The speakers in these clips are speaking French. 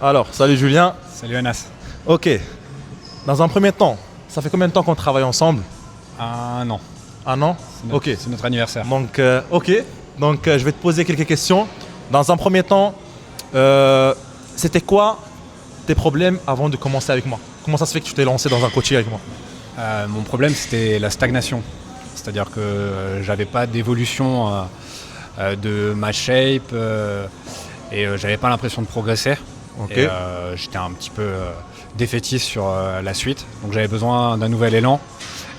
Alors, salut Julien. Salut Anas. Ok. Dans un premier temps, ça fait combien de temps qu'on travaille ensemble? Un an. Un an? Ok. C'est notre anniversaire. Donc, ok. Donc, je vais te poser quelques questions. Dans un premier temps, c'était quoi tes problèmes avant de commencer avec moi? Comment ça se fait que tu t'es lancé dans un coaching avec moi? Mon problème, c'était la stagnation. C'est-à-dire que j'avais pas d'évolution de ma shape et j'avais pas l'impression de progresser. Ok. Et j'étais un petit peu défaitiste sur la suite. Donc j'avais besoin d'un nouvel élan.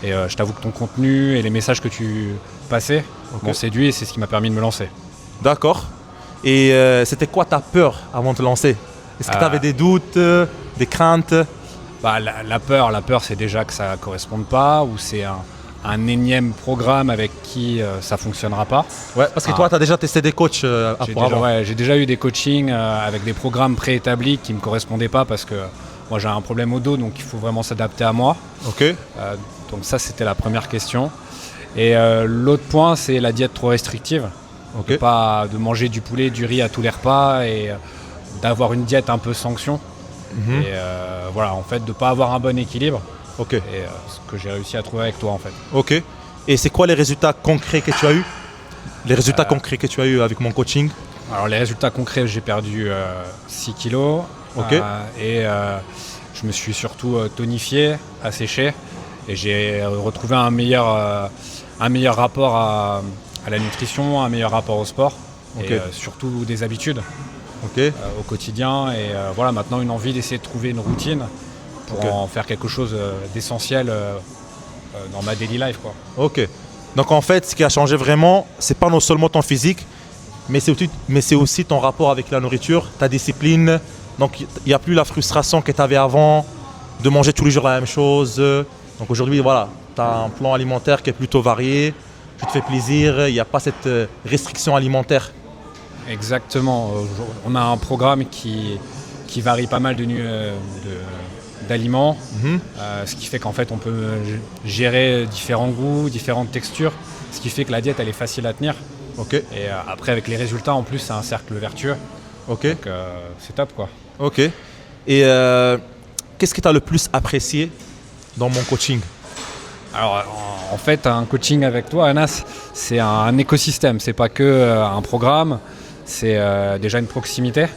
Et je t'avoue que ton contenu et les messages que tu passais m'ont séduit et c'est ce qui m'a permis de me lancer. D'accord. Et c'était quoi ta peur avant de te lancer? Est-ce que tu avais des doutes, des craintes? La peur, c'est déjà que ça ne corresponde pas ou c'est un énième programme avec qui ça ne fonctionnera pas. Ouais, parce que toi, tu as déjà testé des coachs j'ai déjà eu des coachings avec des programmes préétablis qui ne me correspondaient pas parce que moi j'ai un problème au dos, donc il faut vraiment s'adapter à moi. Ok. Donc ça, c'était la première question. Et l'autre point, c'est la diète trop restrictive. Ok. De manger du poulet, du riz à tous les repas et d'avoir une diète un peu sanction. Et voilà, en fait, de ne pas avoir un bon équilibre. Ok. Et ce que j'ai réussi à trouver avec toi, en fait. Ok. Et c'est quoi les résultats concrets que tu as eu? Les résultats concrets que tu as eu avec mon coaching? Alors, les résultats concrets, j'ai perdu 6 kilos. Ok. Et je me suis surtout tonifié, asséché. Et j'ai retrouvé un meilleur rapport à la nutrition, un meilleur rapport au sport. Ok. Et surtout des habitudes. Ok. Au quotidien et voilà, maintenant une envie d'essayer de trouver une routine pour en faire quelque chose d'essentiel dans ma daily life, quoi. Ok. Donc en fait, ce qui a changé vraiment, c'est pas non seulement ton physique, mais c'est aussi ton rapport avec la nourriture, ta discipline. Donc il n'y a plus la frustration que tu avais avant de manger tous les jours la même chose. Donc aujourd'hui, voilà, tu as un plan alimentaire qui est plutôt varié, tu te fais plaisir, il n'y a pas cette restriction alimentaire. Exactement. On a un programme qui varie pas mal d'aliments, ce qui fait qu'en fait on peut gérer différents goûts, différentes textures, ce qui fait que la diète elle est facile à tenir. Ok. Et après avec les résultats en plus c'est un cercle vertueux. Ok. Donc c'est top, quoi. Ok. Et qu'est-ce que tu as le plus apprécié dans mon coaching? Alors en fait un coaching avec toi, Anas, c'est un écosystème, c'est pas que un programme. C'est déjà une proximité.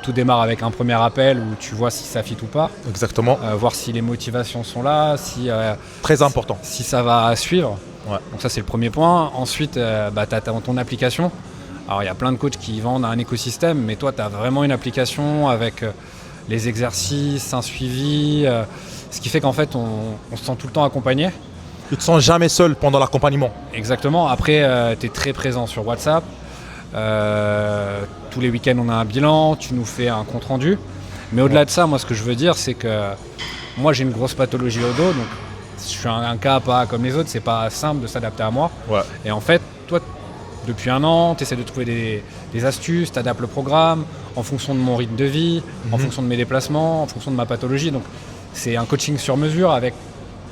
Tout démarre avec un premier appel où tu vois si ça fit ou pas. Exactement. Voir si les motivations sont là, Très important. si ça va suivre. Ouais. Donc ça, c'est le premier point. Ensuite, tu as ton application. Alors il y a plein de coachs qui vendent un écosystème, mais toi, tu as vraiment une application avec les exercices, un suivi. Ce qui fait qu'en fait, on se sent tout le temps accompagné. Tu te sens jamais seul pendant l'accompagnement. Exactement. Après, tu es très présent sur WhatsApp. Tous les week-ends on a un bilan, tu nous fais un compte rendu. Mais au-delà de ça, moi ce que je veux dire c'est que moi j'ai une grosse pathologie au dos, donc je suis un cas pas comme les autres, c'est pas simple de s'adapter à moi. Ouais. Et en fait, toi depuis un an, tu essaies de trouver des astuces, tu adaptes le programme en fonction de mon rythme de vie, en fonction de mes déplacements, en fonction de ma pathologie. Donc c'est un coaching sur mesure avec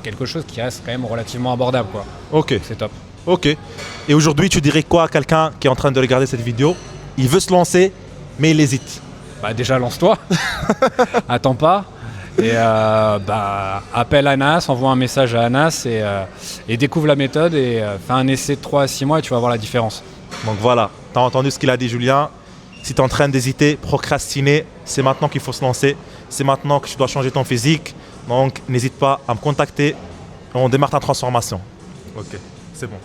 quelque chose qui reste quand même relativement abordable, quoi. Ok. C'est top. Ok. Et aujourd'hui, tu dirais quoi à quelqu'un qui est en train de regarder cette vidéo? Il veut se lancer, mais il hésite. Déjà lance-toi, attends pas. Et appelle Anas, envoie un message à Anas et découvre la méthode et fais un essai de 3 à 6 mois et tu vas voir la différence. Donc voilà, tu as entendu ce qu'il a dit Julien. Si tu es en train d'hésiter, procrastiner, c'est maintenant qu'il faut se lancer. C'est maintenant que tu dois changer ton physique. Donc n'hésite pas à me contacter. On démarre ta transformation. Ok, c'est bon.